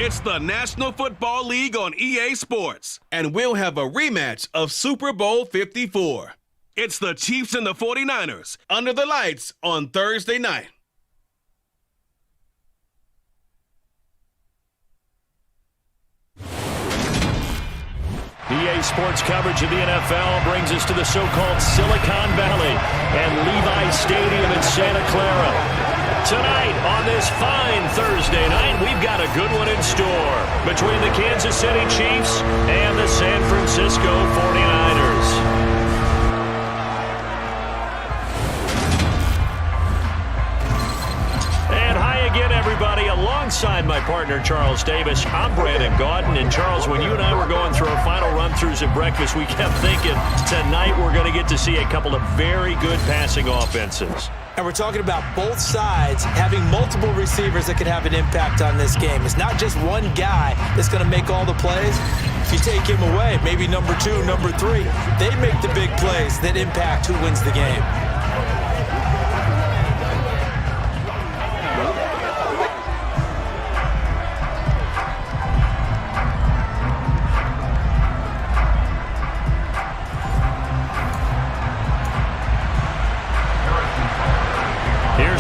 It's the National Football League on EA Sports, and we'll have a rematch of Super Bowl 54. It's the Chiefs and the 49ers under the lights on Thursday night. EA Sports coverage of the NFL brings us to the so-called Silicon Valley and Levi Stadium in Santa Clara. Tonight, on this fine Thursday night, we've got a good one in store between the Kansas City Chiefs and the San Francisco 49ers. And hi again, everybody. Alongside my partner, Charles Davis, I'm Brandon Gaudin. And Charles, when you and I were going through our final run-throughs at breakfast, we kept thinking tonight we're going to get to see a couple of very good passing offenses. And we're talking about both sides having multiple receivers that can have an impact on this game. It's not just one guy that's going to make all the plays. If you take him away, maybe number 2, number 3, they make the big plays that impact who wins the game.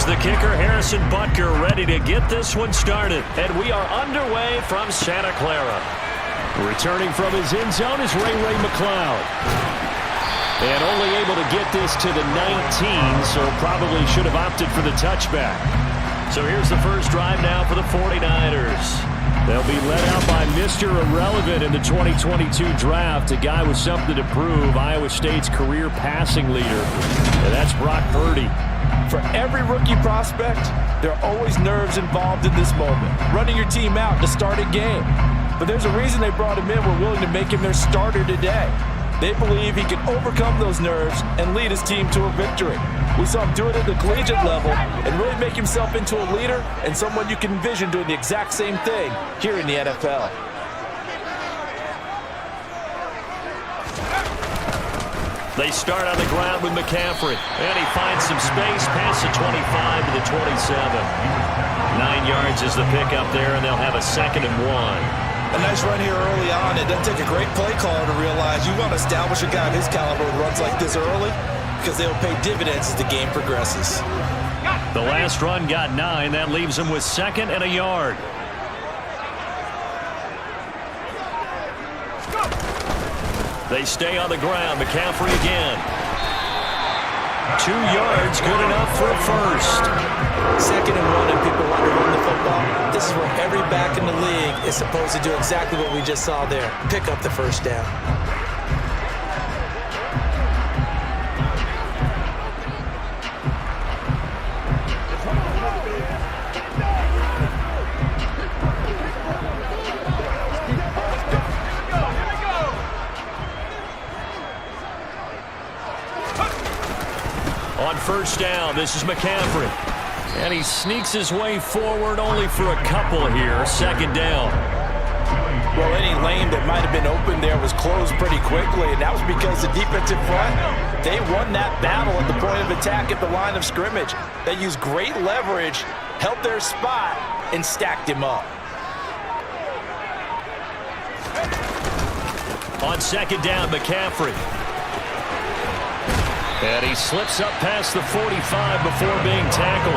The kicker, Harrison Butker, ready to get this one started. And we are underway from Santa Clara. Returning from his end zone is Ray McCloud. And only able to get this to the 19, so probably should have opted for the touchback. So here's the first drive now for the 49ers. They'll be led out by Mr. Irrelevant in the 2022 draft, a guy with something to prove, Iowa State's career passing leader. And that's Brock Purdy. For every rookie prospect, there are always nerves involved in this moment. Running your team out to start a game. But there's a reason they brought him in. We're willing to make him their starter today. They believe he can overcome those nerves and lead his team to a victory. We saw him do it at the collegiate level and really make himself into a leader and someone you can envision doing the exact same thing here in the NFL. They start on the ground with McCaffrey. And he finds some space past the 25 to the 27. 9 yards is the pickup there, and they'll have a 2nd and 1. A nice run here early on. It doesn't take a great play caller to realize you want to establish a guy of his caliber who runs like this early because they'll pay dividends as the game progresses. The last run got 9. That leaves him with 2nd and a yard. They stay on the ground. McCaffrey again. 2 yards, good enough for a first. 2nd and 1, and people want to run the football. This is where every back in the league is supposed to do exactly what we just saw there. Pick up the first down. On first down, this is McCaffrey. And he sneaks his way forward only for a couple here. 2nd down. Well, any lane that might have been open there was closed pretty quickly, and that was because the defensive front, they won that battle at the point of attack at the line of scrimmage. They used great leverage, held their spot, and stacked him up. On 2nd down, McCaffrey. And he slips up past the 45 before being tackled.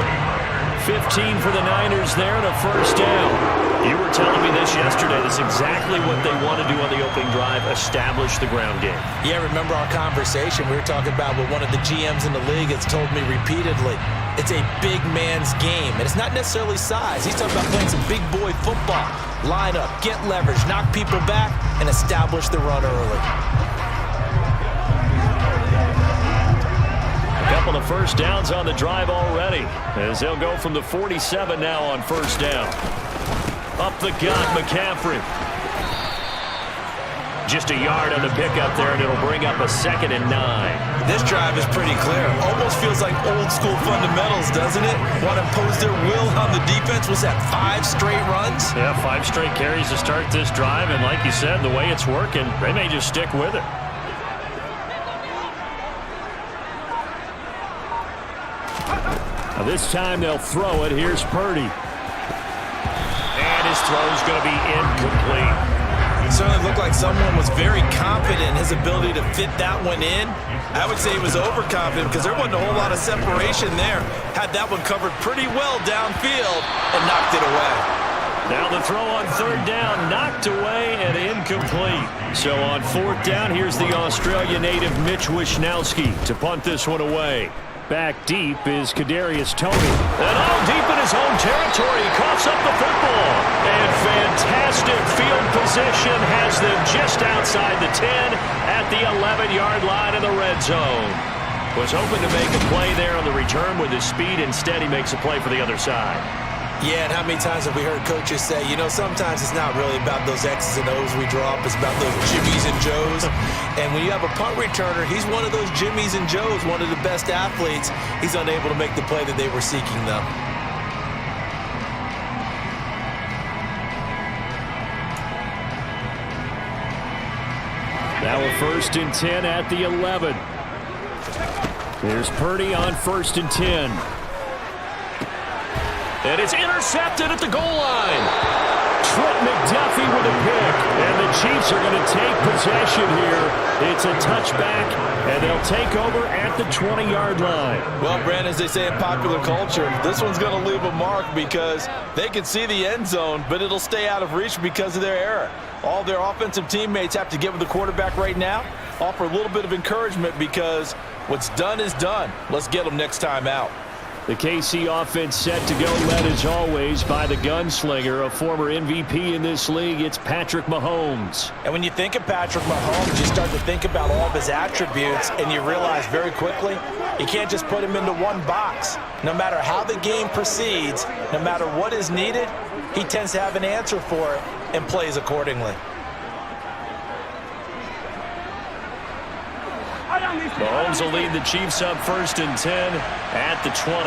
15 for the Niners there and a first down. You were telling me this yesterday. That's exactly what they want to do on the opening drive, establish the ground game. Yeah, remember our conversation. We were talking about what one of the GMs in the league has told me repeatedly. It's a big man's game, and it's not necessarily size. He's talking about playing some big boy football. Line up, get leverage, knock people back, and establish the run early. Couple of first downs on the drive already, as they'll go from the 47 now on first down. Up the gut, McCaffrey. Just a yard on the pickup there, and it'll bring up a 2nd and 9. This drive is pretty clear. Almost feels like old school fundamentals, doesn't it? Want to impose their will on the defense. Was that 5 straight runs? Yeah, 5 straight carries to start this drive, and like you said, the way it's working, they may just stick with it. Now this time they'll throw it. Here's Purdy. And his throw is going to be incomplete. It certainly looked like someone was very confident in his ability to fit that one in. I would say he was overconfident because there wasn't a whole lot of separation there. Had that one covered pretty well downfield and knocked it away. Now the throw on third down, knocked away and incomplete. So on fourth down, here's the Australia native Mitch Wishnowsky to punt this one away. Back deep is Kadarius Toney. And all deep in his own territory, he coughs up the football. And fantastic field position has them just outside the 10 at the 11-yard line in the red zone. Was hoping to make a play there on the return with his speed. Instead, he makes a play for the other side. Yeah, and how many times have we heard coaches say, you know, sometimes it's not really about those X's and O's we drop. It's about those Jimmies and Joes. And when you have a punt returner, he's one of those Jimmies and Joes, one of the best athletes. He's unable to make the play that they were seeking, though. Now a 1st and 10 at the 11. Here's Purdy on 1st and 10. And it's intercepted at the goal line. Trent McDuffie with a pick. And the Chiefs are going to take possession here. It's a touchback, and they'll take over at the 20-yard line. Well, Brandon, as they say in popular culture, this one's going to leave a mark because they can see the end zone, but it'll stay out of reach because of their error. All their offensive teammates have to get with the quarterback right now, offer a little bit of encouragement because what's done is done. Let's get them next time out. The KC offense set to go, led as always by the gunslinger, a former MVP in this league. It's Patrick Mahomes. And when you think of Patrick Mahomes, you start to think about all of his attributes, and you realize very quickly you can't just put him into one box. No matter how the game proceeds, no matter what is needed, he tends to have an answer for it and plays accordingly. Mahomes will lead the Chiefs up 1st and 10 at the 20.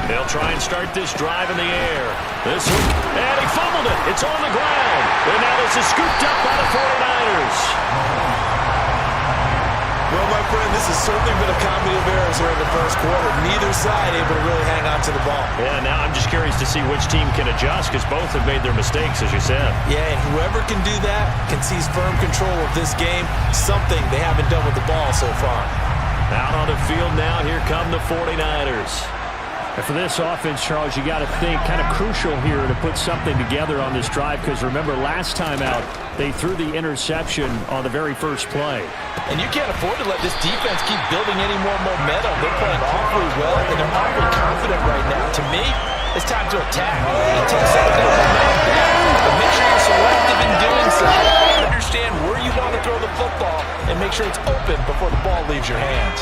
They'll try and start this drive in the air. This one, and he fumbled it. It's on the ground. And now this is scooped up by the 49ers. Well, my friend, this has certainly been a comedy of errors here in the first quarter. Neither side able to really hang on to the ball. Yeah, now I'm just curious to see which team can adjust because both have made their mistakes, as you said. Yeah, and whoever can do that can seize firm control of this game, something they haven't done with the ball so far. Out on the field now, here come the 49ers. And for this offense, Charles, you got to think kind of crucial here to put something together on this drive because remember last time out they threw the interception on the very first play. And you can't afford to let this defense keep building any more momentum. They're playing awfully well and they're awfully confident right now. To me, it's time to attack and take some of that momentum back. But make sure you're selective in doing so. Understand where you want to throw the football and make sure it's open before the ball leaves your hands.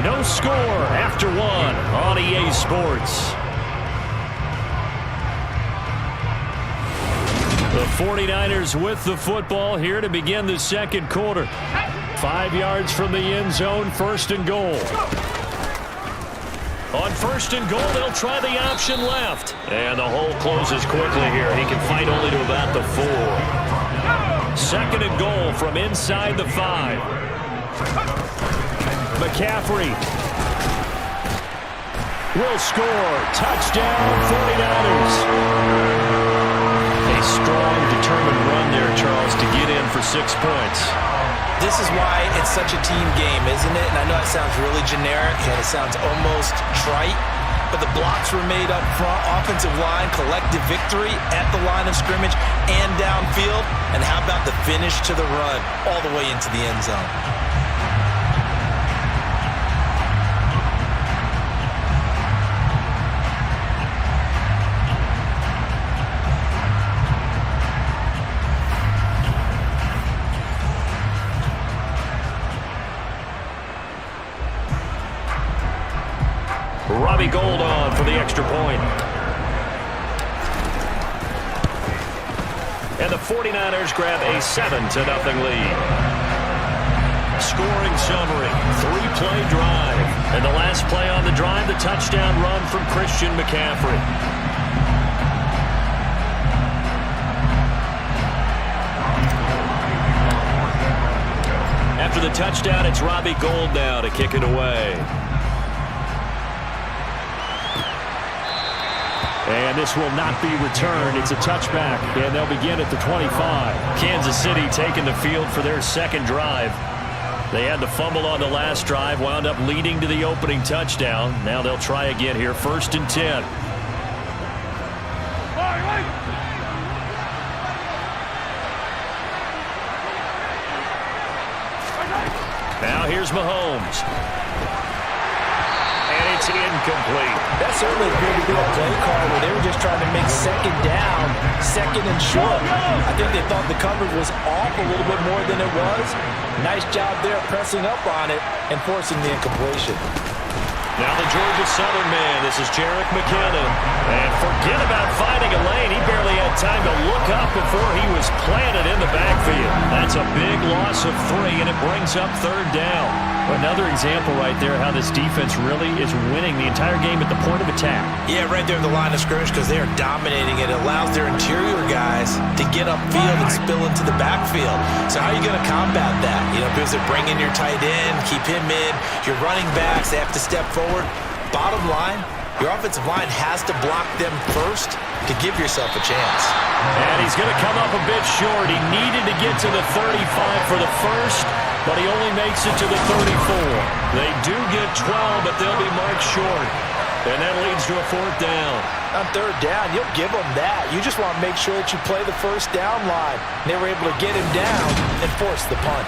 No score after one on EA Sports. The 49ers with the football here to begin the second quarter. 5 yards from the end zone, 1st and goal. On 1st and goal, they'll try the option left. And the hole closes quickly here. He can fight only to about the 4. 2nd and goal from inside the 5. McCaffrey will score. Touchdown, 49ers. A strong, determined run there, Charles, to get in for 6 points. This is why it's such a team game, isn't it? And I know it sounds really generic and it sounds almost trite, but the blocks were made up front, offensive line, collective victory at the line of scrimmage and downfield. And how about the finish to the run all the way into the end zone? Robbie Gould on for the extra point. And the 49ers grab a 7-0 lead. Scoring summary, 3-play drive. And the last play on the drive, the touchdown run from Christian McCaffrey. After the touchdown, it's Robbie Gould now to kick it away. And this will not be returned. It's a touchback, and they'll begin at the 25. Kansas City taking the field for their second drive. They had the fumble on the last drive, wound up leading to the opening touchdown. Now they'll try again here, 1st and 10. Now here's Mahomes. And it's incomplete. That certainly appeared to be a play call where they were just trying to make second down, second and short. I think they thought the coverage was off a little bit more than it was. Nice job there pressing up on it and forcing the incompletion. Now the Georgia Southern man. This is Jerick McKinnon. And forget about finding a lane. He barely had time to look up before he was planted in the backfield. That's a big loss of 3, and it brings up 3rd down. Another example right there how this defense really is winning the entire game at the point of attack. Yeah, right there at the line of scrimmage because they are dominating it. It allows their interior guys to get upfield and spill into the backfield. So how are you going to combat that? You know, because they bring in your tight end, keep him in. Your running backs, they have to step forward. Bottom line, your offensive line has to block them first to give yourself a chance. And he's going to come up a bit short. He needed to get to the 35 for the first, but he only makes it to the 34. They do get 12, but they'll be marked short. And that leads to a 4th down. On 3rd down, you'll give them that. You just want to make sure that you play the first down line. And they were able to get him down and force the punt.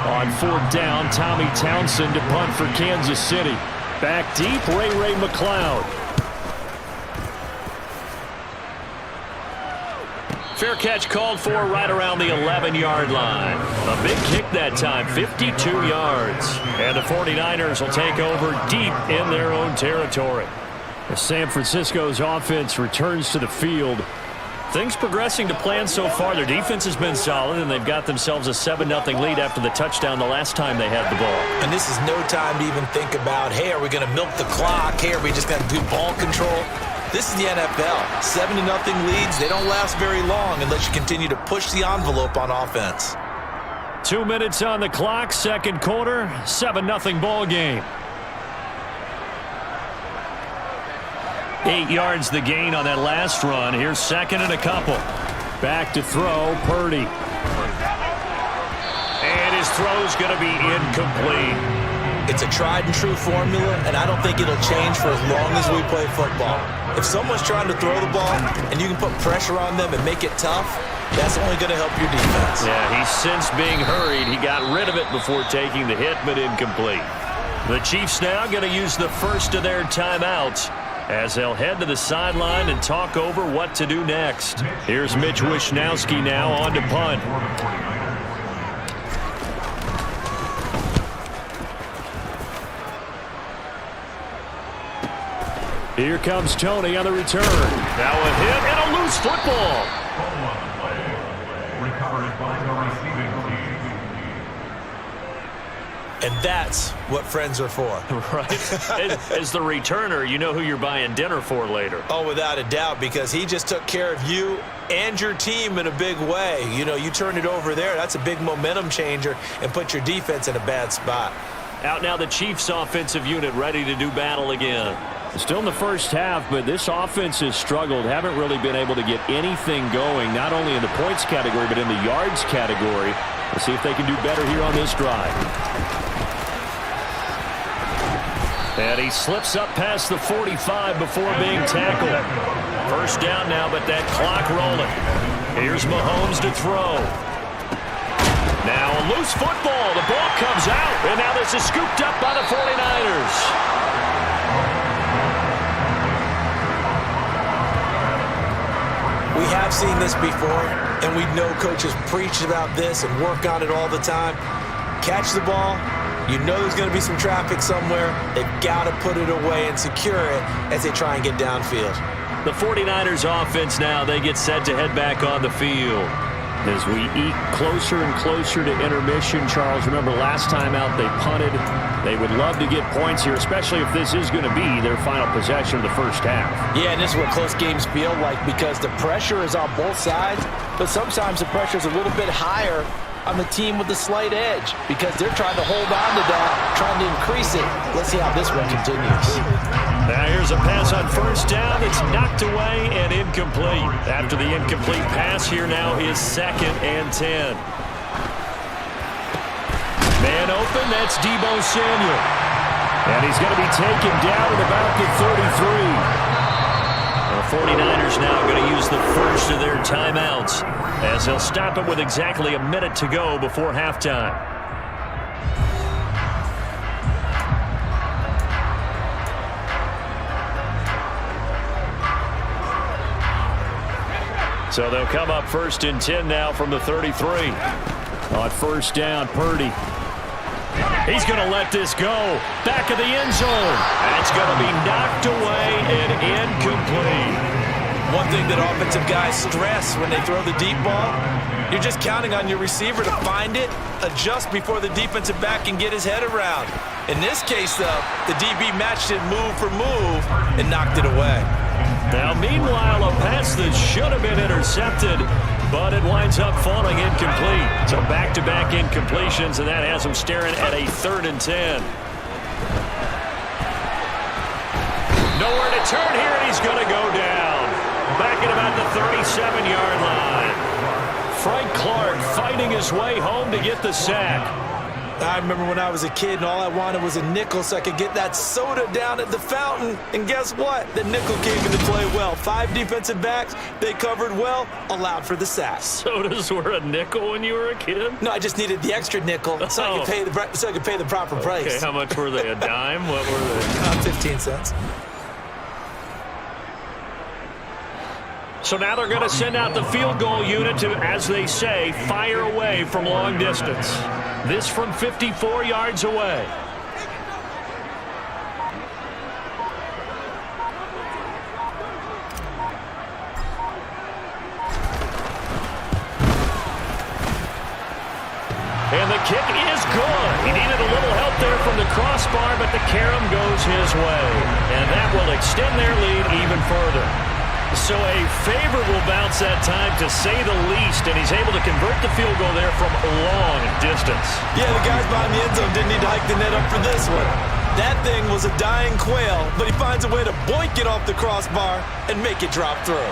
On 4th down, Tommy Townsend to punt for Kansas City. Back deep, Ray McCloud. Fair catch called for right around the 11-yard line. A big kick that time, 52 yards. And the 49ers will take over deep in their own territory. As San Francisco's offense returns to the field, things progressing to plan so far. Their defense has been solid, and they've got themselves a 7-0 lead after the touchdown the last time they had the ball. And this is no time to even think about, hey, are we going to milk the clock? Hey, are we just going to do ball control? This is the NFL. 7-0 leads, they don't last very long unless you continue to push the envelope on offense. 2 minutes on the clock, second quarter, 7-0 ball game. 8 yards the gain on that last run. Here's 2nd and a couple. Back to throw, Purdy. And his throw's going to be incomplete. It's a tried-and-true formula, and I don't think it'll change for as long as we play football. If someone's trying to throw the ball and you can put pressure on them and make it tough, that's only going to help your defense. Yeah, he's since being hurried. He got rid of it before taking the hit, but incomplete. The Chiefs now going to use the first of their timeouts as they'll head to the sideline and talk over what to do next. Here's Mitch Wishnowsky now on to punt. Here comes Tony on the return. Now a hit and a loose football. And that's what friends are for. Right. As the returner, you know who you're buying dinner for later. Oh, without a doubt, because he just took care of you and your team in a big way. You know, you turn it over there, that's a big momentum changer and put your defense in a bad spot. Out now the Chiefs offensive unit ready to do battle again. Still in the first half, but this offense has struggled. Haven't really been able to get anything going, not only in the points category, but in the yards category. Let's see if they can do better here on this drive. And he slips up past the 45 before being tackled. First down now, but that clock rolling. Here's Mahomes to throw. Now a loose football. The ball comes out, and now this is scooped up by the 49ers. We have seen this before, and we know coaches preach about this and work on it all the time. Catch the ball. You know there's going to be some traffic somewhere. They've got to put it away and secure it as they try and get downfield. The 49ers offense now, they get set to head back on the field. As we eke closer and closer to intermission, Charles, remember last time out they punted. They would love to get points here, especially if this is going to be their final possession of the first half. Yeah, and this is what close games feel like because the pressure is on both sides, but sometimes the pressure is a little bit higher on the team with the slight edge because they're trying to hold on to that, trying to increase it. Let's see how this one continues. Now There's a pass on first down that's knocked away and incomplete. After the incomplete pass, here now is 2nd and 10. Man open, that's Deebo Samuel. And he's going to be taken down at about the 33. The 49ers now going to use the first of their timeouts as they'll stop it with exactly a minute to go before halftime. So they'll come up 1st and 10 now from the 33. On first down, Purdy. He's going to let this go. Back of the end zone. That's going to be knocked away and incomplete. One thing that offensive guys stress when they throw the deep ball, you're just counting on your receiver to find it, adjust before the defensive back can get his head around. In this case, though, the DB matched it move for move and knocked it away. Now, meanwhile, a pass that should have been intercepted, but it winds up falling incomplete. So back-to-back incompletions, and that has him staring at a 3rd and 10. Nowhere to turn here, and he's going to go down. Back at about the 37-yard line. Frank Clark fighting his way home to get the sack. I remember when I was a kid and all I wanted was a nickel so I could get that soda down at the fountain. And guess what? The nickel came into play well. 5 defensive backs, they covered well, allowed for the sack. Sodas were a nickel when you were a kid? No, I just needed the extra nickel so I could pay the proper price. Okay, how much were they? A dime? What were they? 15 cents. So now they're going to send out the field goal unit to, as they say, fire away from long distance. This from 54 yards away. And the kick is good. He needed a little help there from the crossbar, but the carom goes his way. And that will extend their lead even further. So a favorable bounce that time, to say the least, and he's able to convert the field goal there from a long distance. Yeah, the guys behind the end zone didn't need to hike the net up for this one. That thing was a dying quail, but he finds a way to boink it off the crossbar and make it drop through.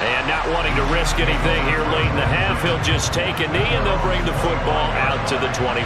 And not wanting to risk anything here late in the half, he'll just take a knee, and they'll bring the football out to the 25.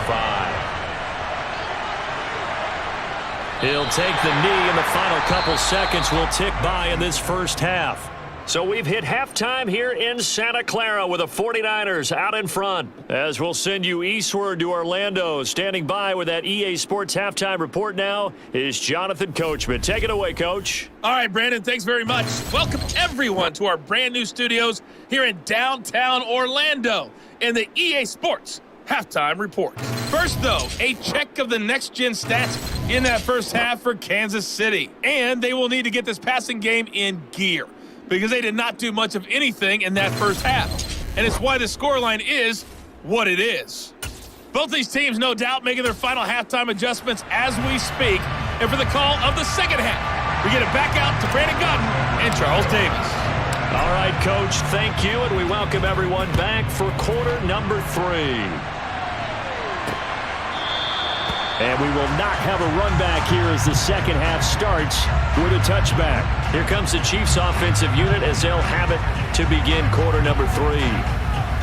He'll take the knee, and the final couple seconds will tick by in this first half. So we've hit halftime here in Santa Clara with the 49ers out in front. As we'll send you eastward to Orlando. Standing by with that EA Sports halftime report now is Jonathan Coachman. Take it away, Coach. All right, Brandon, thanks very much. Welcome, everyone, to our brand new studios here in downtown Orlando in the EA Sports halftime report. First, though, a check of the next-gen stats in that first half for Kansas City. And they will need to get this passing game in gear because they did not do much of anything in that first half. And it's why the scoreline is what it is. Both these teams, no doubt, making their final halftime adjustments as we speak. And for the call of the second half, we get it back out to Brandon Gutton and Charles Davis. All right, Coach, thank you, and we welcome everyone back for quarter number 3. And we will not have a run back here as the second half starts with a touchback. Here comes the Chiefs offensive unit as they'll have it to begin quarter number 3.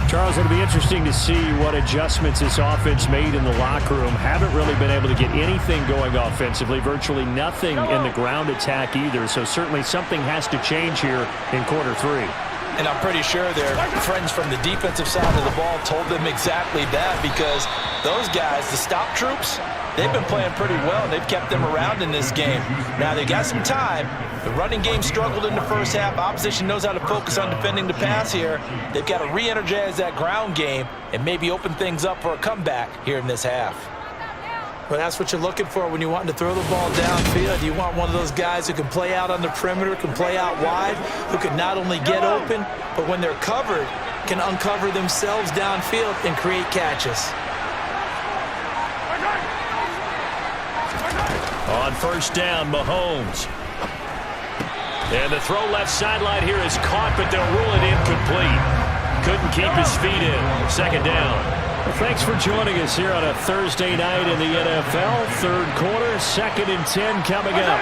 Charles, it'll be interesting to see what adjustments this offense made in the locker room. Haven't really been able to get anything going offensively, virtually nothing in the ground attack either. So certainly something has to change here in quarter 3. And I'm pretty sure their friends from the defensive side of the ball told them exactly that, because those guys, the stop troops, they've been playing pretty well, and they've kept them around in this game. Now, they got some time. The running game struggled in the first half. Opposition knows how to focus on defending the pass here. They've got to re-energize that ground game and maybe open things up for a comeback here in this half. Well, that's what you're looking for when you're wanting to throw the ball downfield. You want one of those guys who can play out on the perimeter, can play out wide, who can not only get open, but when they're covered, can uncover themselves downfield and create catches. On first down, Mahomes. And the throw left sideline here is caught, but they'll rule it incomplete. Couldn't keep his feet in. Second down. Well, thanks for joining us here on a Thursday night in the NFL. Third quarter, 2nd and 10 coming up.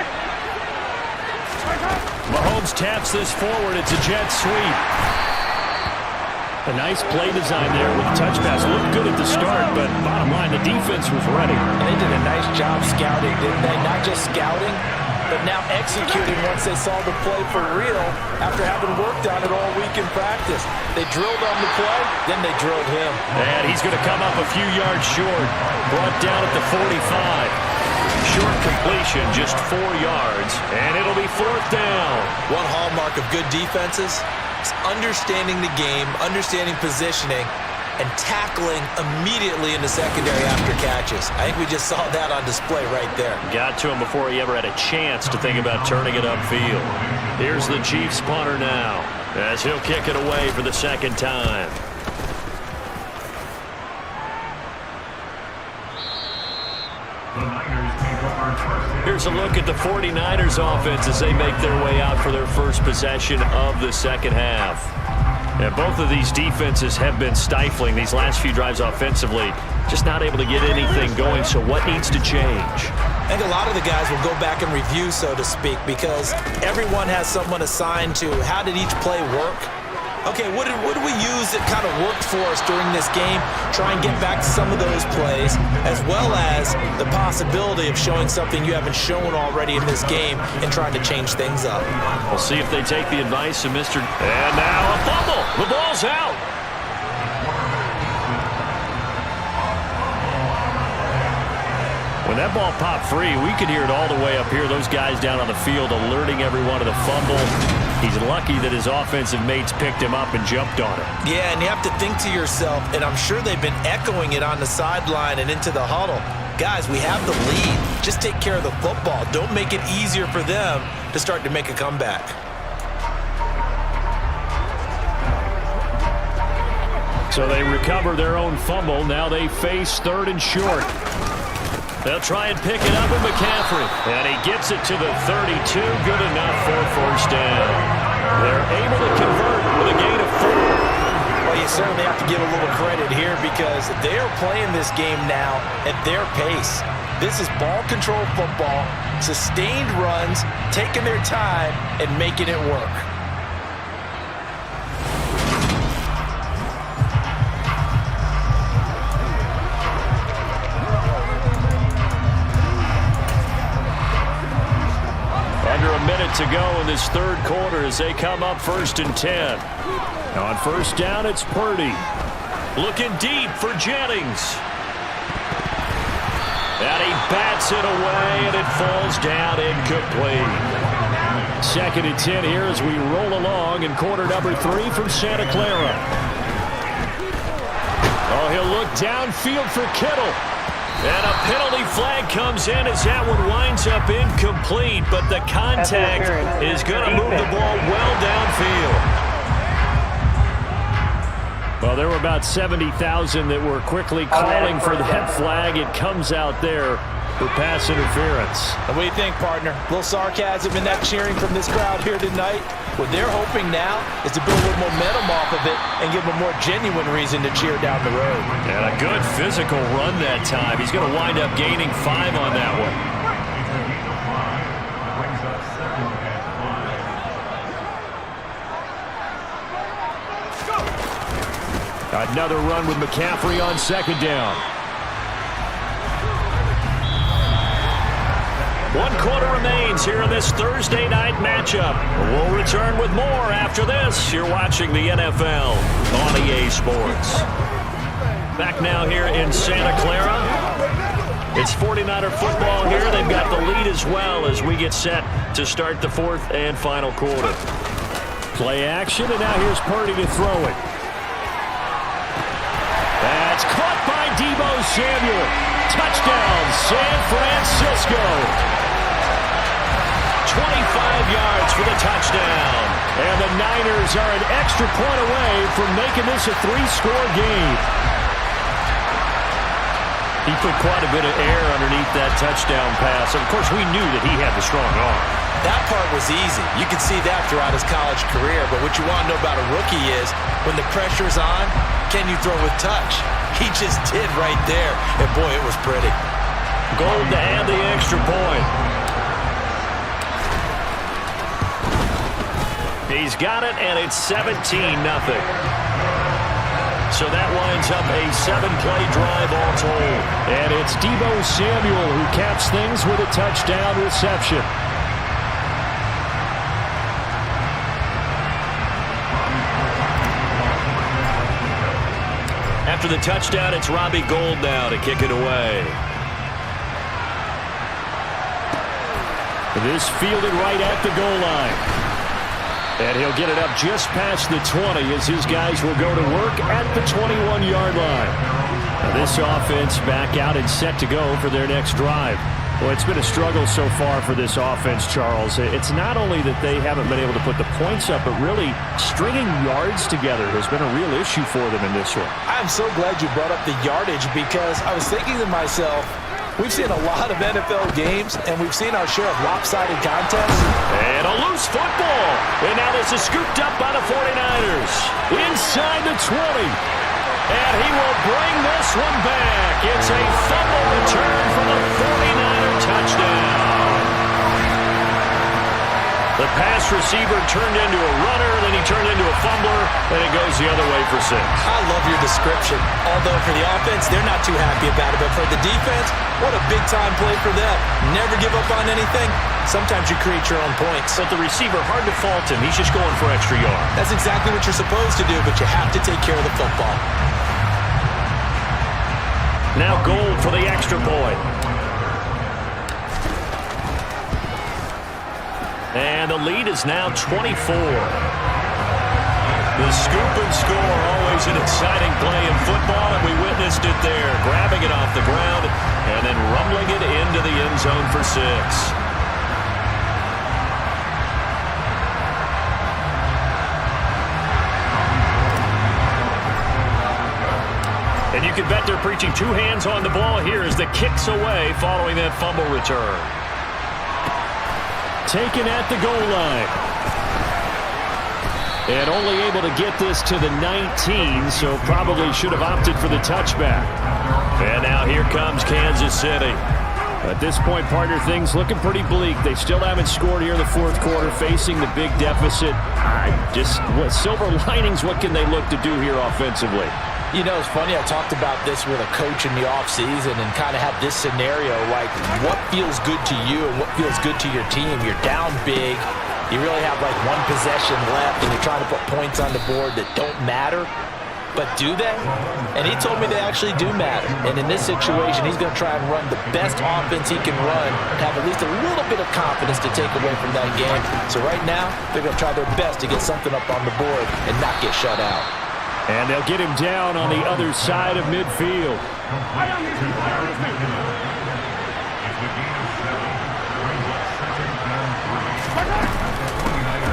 Mahomes taps this forward. It's a jet sweep. A nice play design there with the touch pass. Looked good at the start, but bottom line, the defense was ready. And they did a nice job scouting, didn't they? Not just scouting, but now executing once they saw the play for real after having worked on it all week in practice. They drilled on the play, then they drilled him. And he's going to come up a few yards short. Brought down at the 45. Short completion, just 4 yards, and it'll be 4th down. One hallmark of good defenses is understanding the game, understanding positioning, and tackling immediately in the secondary after catches. I think we just saw that on display right there. Got to him before he ever had a chance to think about turning it upfield. Here's the Chiefs punter now, as he'll kick it away for the 2nd time. Here's a look at the 49ers offense as they make their way out for their first possession of the 2nd half. And both of these defenses have been stifling these last few drives offensively. Just not able to get anything going, so what needs to change? I think a lot of the guys will go back and review, so to speak, because everyone has someone assigned to how did each play work. Okay, what did we use that kind of worked for us during this game? Try and get back to some of those plays, as well as the possibility of showing something you haven't shown already in this game and trying to change things up. We'll see if they take the advice of Mr. And now a fumble. The ball's out. When that ball popped free, we could hear it all the way up here. Those guys down on the field alerting everyone of the fumble. He's lucky that his offensive mates picked him up and jumped on it. Yeah, and you have to think to yourself, and I'm sure they've been echoing it on the sideline and into the huddle. Guys, we have the lead. Just take care of the football. Don't make it easier for them to start to make a comeback. So they recover their own fumble. Now they face 3rd and short. They'll try and pick it up with McCaffrey. And he gets it to the 32. Good enough for 1st down. They're able to convert with a gain of 4. Well, you certainly have to give a little credit here because they're playing this game now at their pace. This is ball control football, sustained runs, taking their time, and making it work. Under a minute to go in this 3rd quarter as they come up 1st and 10. On 1st down, it's Purdy. Looking deep for Jennings. And he bats it away, and it falls down incomplete. 2nd and 10 here as we roll along in quarter number 3 from Santa Clara. Oh, he'll look downfield for Kittle. And a penalty flag comes in as that one winds up incomplete, but the contact is going to move the ball well downfield. Well, there were about 70,000 that were quickly calling for that flag. It comes out there for pass interference. And what do you think, partner? A little sarcasm in that cheering from this crowd here tonight. What they're hoping now is to build a little momentum off of it and give them a more genuine reason to cheer down the road. And a good physical run that time. He's going to wind up gaining 5 on that one. Another run with McCaffrey on 2nd down. 1 quarter remains here in this Thursday night matchup. We'll return with more after this. You're watching the NFL on EA Sports. Back now here in Santa Clara. It's 49er football here. They've got the lead as well as we get set to start the 4th and final quarter. Play action, and now here's Purdy to throw it. That's caught by Deebo Samuel. Touchdown, San Francisco. 25 yards for the touchdown. And the Niners are an extra point away from making this a 3-score game. He put quite a bit of air underneath that touchdown pass. Of course, we knew that he had the strong arm. That part was easy. You could see that throughout his college career. But what you want to know about a rookie is when the pressure's on, can you throw with touch? He just did right there. And, boy, it was pretty. Gold to add the extra point. He's got it, and it's 17-0. So that winds up a 7-play drive all told. And it's Deebo Samuel who caps things with a touchdown reception. After the touchdown, it's Robbie Gould now to kick it away. This fielded right at the goal line. And he'll get it up just past the 20 as his guys will go to work at the 21-yard line. Now this offense back out and set to go for their next drive. Well, it's been a struggle so far for this offense, Charles. It's not only that they haven't been able to put the points up, but really stringing yards together has been a real issue for them in this one. I'm so glad you brought up the yardage because I was thinking to myself, we've seen a lot of NFL games, and we've seen our share of lopsided contests. And a loose football. And now this is scooped up by the 49ers. Inside the 20. And he will bring this one back. It's a fumble return for the 49er touchdown. The pass receiver turned into a runner, then he turned into a fumbler, and it goes the other way for 6. I love your description. Although for the offense, they're not too happy about it. But for the defense, what a big-time play for them. Never give up on anything. Sometimes you create your own points. But the receiver, hard to fault him. He's just going for extra yards. That's exactly what you're supposed to do, but you have to take care of the football. Now Gould for the extra point. And the lead is now 24. The scoop and score, always an exciting play in football, and we witnessed it there. Grabbing it off the ground and then rumbling it into the end zone for 6. And you can bet they're preaching 2 hands on the ball here as the kick's away following that fumble return. Taken at the goal line. And only able to get this to the 19, so probably should have opted for the touchback. And now here comes Kansas City. At this point, partner, things looking pretty bleak. They still haven't scored here in the fourth quarter, facing the big deficit. Silver linings, what can they look to do here offensively? You know, it's funny, I talked about this with a coach in the offseason and kind of had this scenario, like what feels good to you and what feels good to your team. You're down big. You really have like one possession left and you're trying to put points on the board that don't matter. But do they? And he told me they actually do matter. And in this situation, he's going to try and run the best offense he can run, have at least a little bit of confidence to take away from that game. So right now, they're going to try their best to get something up on the board and not get shut out. And they'll get him down on the other side of midfield.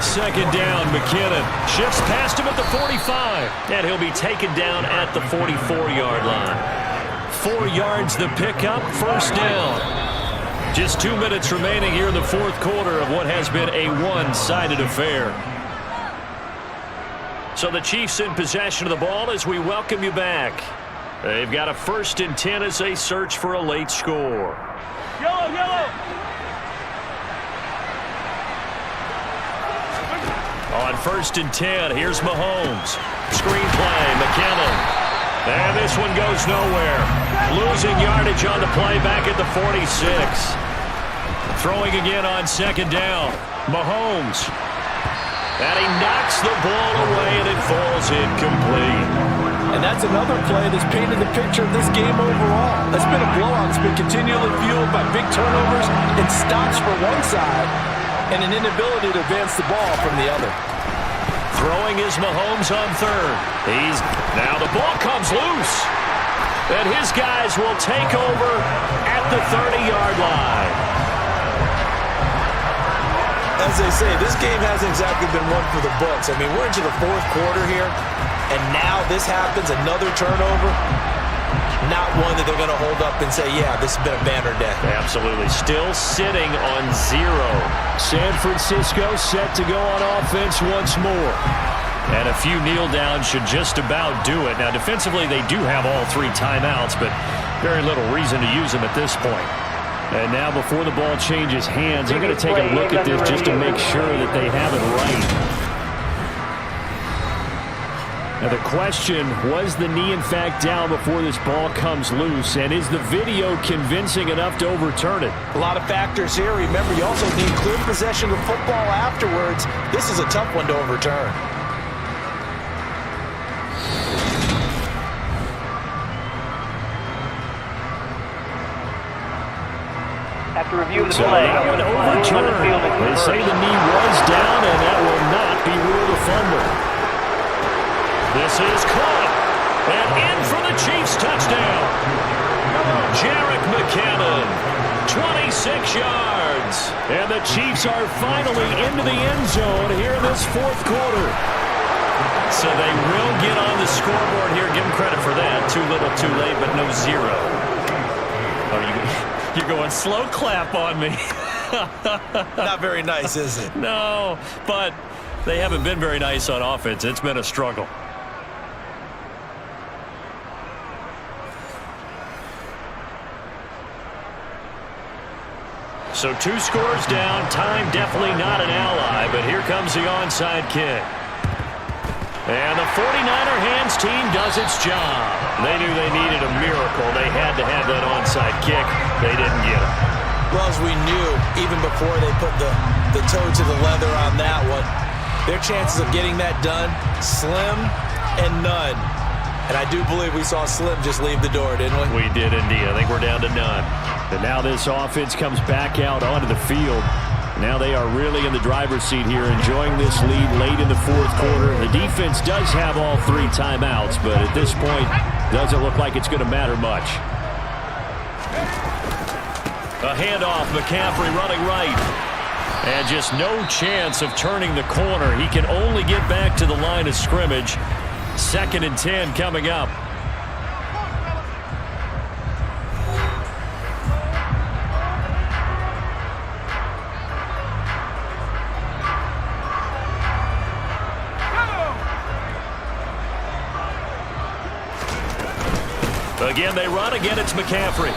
Second down, McKinnon shifts past him at the 45. And he'll be taken down at the 44-yard line. 4 yards the pickup, first down. Just 2 minutes remaining here in the fourth quarter of what has been a one-sided affair. So the Chiefs in possession of the ball as we welcome you back. They've got a 1st and 10 as they search for a late score. Yellow, yellow. On 1st and 10, here's Mahomes. Screen play, McKinnon. And this one goes nowhere. Losing yardage on the play back at the 46. Throwing again on 2nd down. Mahomes. And he knocks the ball away, and it falls incomplete. And that's another play that's painted the picture of this game overall. It's been a blowout. It's been continually fueled by big turnovers and stops for one side and an inability to advance the ball from the other. Throwing is Mahomes on 3rd. Now the ball comes loose. And his guys will take over at the 30-yard line. As they say, this game hasn't exactly been one for the books. I mean, we're into the fourth quarter here, and now this happens, another turnover. Not one that they're going to hold up and say, yeah, this has been a banner day. Absolutely. Still sitting on 0. San Francisco set to go on offense once more. And a few kneel downs should just about do it. Now, defensively, they do have all 3 timeouts, but very little reason to use them at this point. And now before the ball changes hands, they're going to take a look at this just to make sure that they have it right. Now the question, was the knee in fact down before this ball comes loose? And is the video convincing enough to overturn it? A lot of factors here. Remember, you also need clear possession of football afterwards. This is a tough one to overturn. After review of the So play, that one overturned. They say the knee was down, and that will not be ruled a fumble. This is caught, and in for the Chiefs touchdown. Jarek McCammon, 26 yards. And the Chiefs are finally into the end zone here in this fourth quarter. So they will get on the scoreboard here. Give them credit for that. Too little, too late, but no zero. You're going slow clap on me. Not very nice, is it? No, but they haven't been very nice on offense. It's been a struggle. So 2 scores down. Time definitely not an ally, but here comes the onside kick. And the 49er hands team does its job. They knew they needed a miracle. They had to have that onside kick. They didn't get it. Well, as we knew, even before they put the toe to the leather on that one, their chances of getting that done, slim and none. And I do believe we saw Slim just leave the door, didn't we? We did indeed. I think we're down to none. And now this offense comes back out onto the field. Now they are really in the driver's seat here, enjoying this lead late in the fourth quarter. The defense does have all 3 timeouts, but at this point, doesn't look like it's going to matter much. A handoff, McCaffrey running right. And just no chance of turning the corner. He can only get back to the line of scrimmage. 2nd and 10 coming up. Again, they run. Again, it's McCaffrey.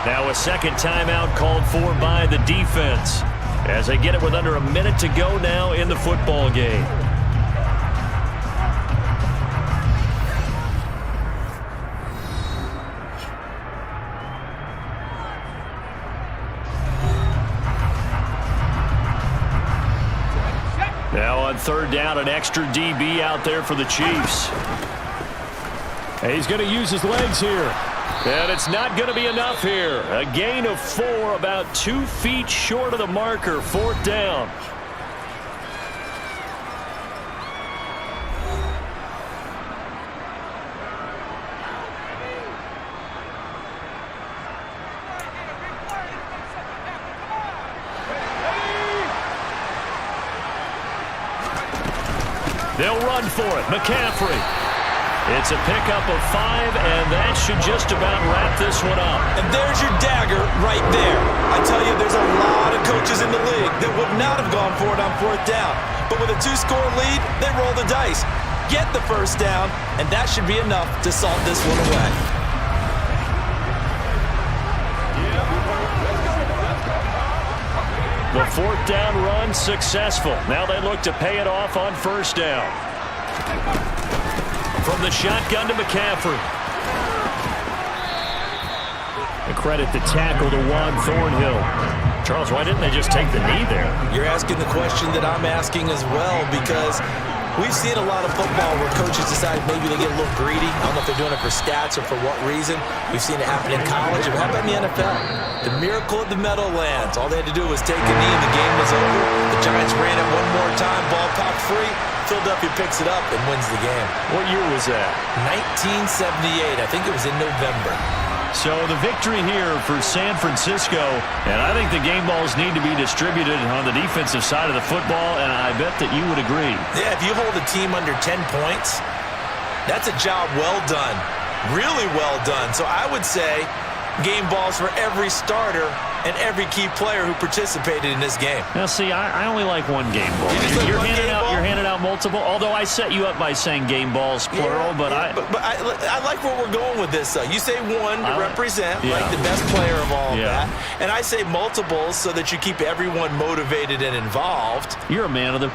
Now a 2nd timeout called for by the defense as they get it with under a minute to go now in the football game. Now on 3rd down, an extra DB out there for the Chiefs. He's going to use his legs here. And it's not going to be enough here. A gain of 4, about 2 feet short of the marker. 4th down. They'll run for it. McCaffrey. It's a pickup of 5, and that should just about wrap this one up. And there's your dagger right there. I tell you, there's a lot of coaches in the league that would not have gone for it on 4th down. But with a 2-score lead, they roll the dice. Get the 1st down, and that should be enough to salt this one away. The 4th down run successful. Now they look to pay it off on 1st down. From the shotgun to McCaffrey. And credit the tackle to Juan Thornhill. Charles, why didn't they just take the knee there? You're asking the question that I'm asking as well, because we've seen a lot of football where coaches decide maybe they get a little greedy. I don't know if they're doing it for stats or for what reason. We've seen it happen in college. It happened in the NFL. The miracle of the Meadowlands. All they had to do was take a knee and the game was over. The Giants ran it one more time. Ball popped free. Philadelphia picks it up and wins the game. What year was that? 1978. I think it was in November. So the victory here for San Francisco, and I think the game balls need to be distributed on the defensive side of the football, and I bet that you would agree. Yeah, if you hold a team under 10 points, that's a job well done. Really well done. So I would say game balls for every starter and every key player who participated in this game. Now, see, I only like one game ball. You're handing out multiple, although I set you up by saying game balls, plural, but I like where we're going with this, though. You say one to represent, like the best player of all of that, and I say multiples so that you keep everyone motivated and involved. You're a man of the people.